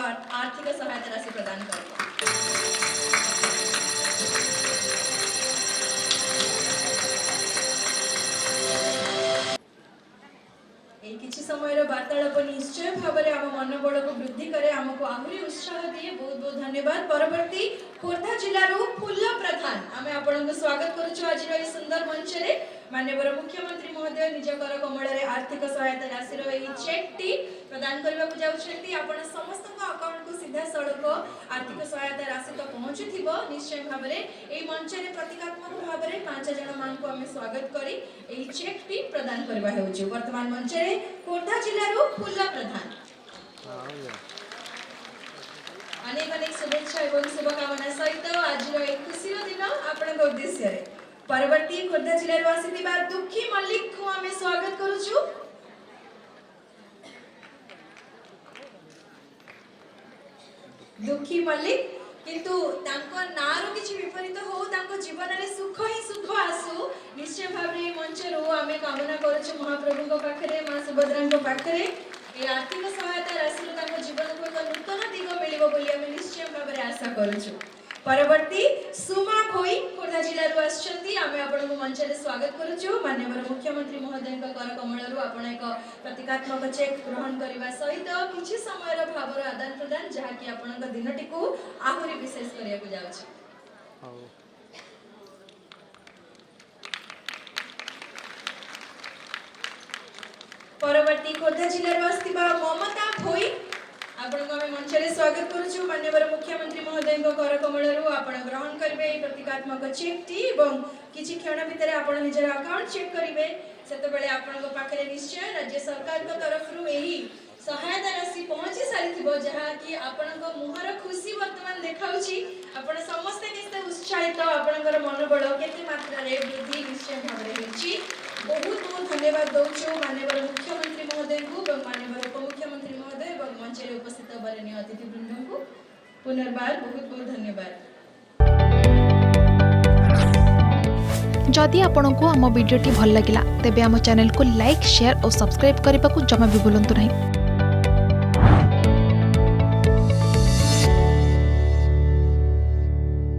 आर्थिक सहायता राशि प्रदान करेंगे। किसी समय वार्तालाप निश्चय भाव में आम मनोबल को वृद्धि करे, आमको आहरी उत्साह दिए। बहुत बहुत धन्यवाद। परवर्ती खोर्धा जिलूर फूल प्रधान आम आपन स्वागत करुचु आज सुंदर मंच रे। माननीय मुख्यमंत्री महोदय निज कर कमल आर्थिक सहायता राशि चेक टी प्रदान करने को जाउछंती। आपण समस्त अकाउंट को सीधा सड़क आर्थिक सहायता राशि तो पहुंचुथिबो निश्चय भाव में। एई मंच रे प्रतीकात्मक भाव में 5 जन मान को आम स्वागत करी एई चेक टी प्रदान करबा हेउछु। वर्तमान मंच रे खोर्धा जिलूर फूल प्रधान अनेक अनेक शुभेच्छा एवं शुभकामना सहित आज खुशी दिन आपण उद्देश्य रे। परवर्ती खोर्धा जिलूर आसीथिबा दुखी मल्लिक को आम स्वागत करूछु। दुखी मल्लिक किंतु तांको नारो किछि विपरीत हो, तांको जीवन रे सुख ही सुख आसु निश्चय भाव रे मंच रो आमे कामना करूछु महाप्रभु को पाखरे, मां सुभद्रा को पाखरे ए आर्थिक सहायता राशि तांको जीवन को एक नूतन दिग मिलिबो बोली आमे निश्चय भाव रे आशा करूछु। परवर्ती सुमा भोई खोर्धा जिलूर आछंती, आमे आपन को मंच रे स्वागत करूछु। माननीय मुख्यमंत्री महोदय कर कमल आपण एक प्रतीकात्मक चेक ग्रहण करबा सहित किछि समय भावर आदान प्रदान जहा कि आपण दिनटी को आहुरी विशेष करिया को जाउछ। परवर्ती खोर्धा जिलूर आस्तिबा ममता भोई आपण को हम मंच रे स्वागत करूछु। माननीय मुख्यमंत्री महोदय कर कमल आपण ग्रहण करिवे प्रतीकात्मक चेक टी एवं किछि क्षण भितर आपण निजर अकाउंट चेक करिवे। सेते बेले आपण को पाखरे निश्चय राज्य सरकार को तरफ रु एही सहायता राशि पहुंची सारिथिबो जहा कि आपण को मुहर खुशी वर्तमान देखाउची। आपण समस्त केते उत्साहित, आपणकर मनोबल केते मात्रा रे वृद्धि निश्चय भाव रे होची। बहुत बहुत धन्यवाद दउछु माननीय मुख्यमंत्री महोदय को एवं माननीय उपमुख्यमंत्री महोदय एवं मंच रे उपस्थित वरणीय अतिथि वृंद को पुनर्बार बहुत बहुत धन्यवाद। जदि आपंक आम भिडी भल लगा तेब आम चैनल को लाइक, शेयर और सब्सक्राइब करने को जमा भी भूलु नहीं।